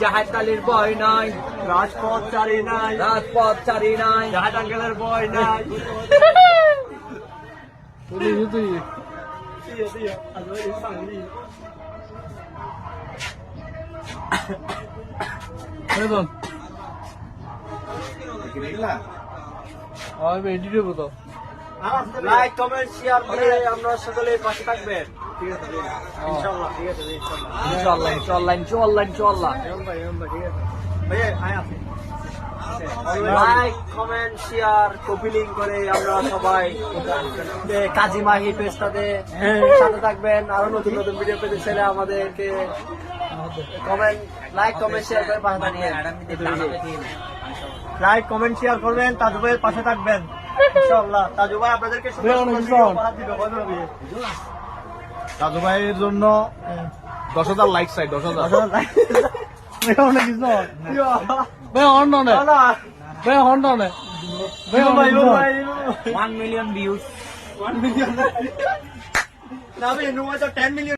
জাহেদ আলীর বয় নাই, রাজপথ চারি নাই, রাজপথ চারি নাই, জাহেদ আঙ্কেলের বয় নাই। লাইক কমেন্ট শেয়ার করে আমরা সকলে পাশে থাকবেন। ঠিক আছে ইনশাআল্লাহ, ঠিক আছে ইনশাআল্লাহ ইনশাআল্লাহ ইনশাআল্লাহ ইনশাআল্লাহ। ভাইয়া like comment share copy link করে আমরা সবাই কাজী মাহি পেজটাতে সাথে থাকবেন। আরো নতুন নতুন ভিডিও পেতে চাইলে আমাদেরকে কমেন্ট লাইক কমেন্ট শেয়ার করে পাশে থাকবেন। লাইক কমেন্ট শেয়ার করবেন, তাজু ভাইয়ের পাশে থাকবেন ইনশাআল্লাহ। তাজু ভাই আপনাদেরকে দাদু ভাইয়ের জন্য 10,000 লাইক চাই, 10,000 1 million views। 10 million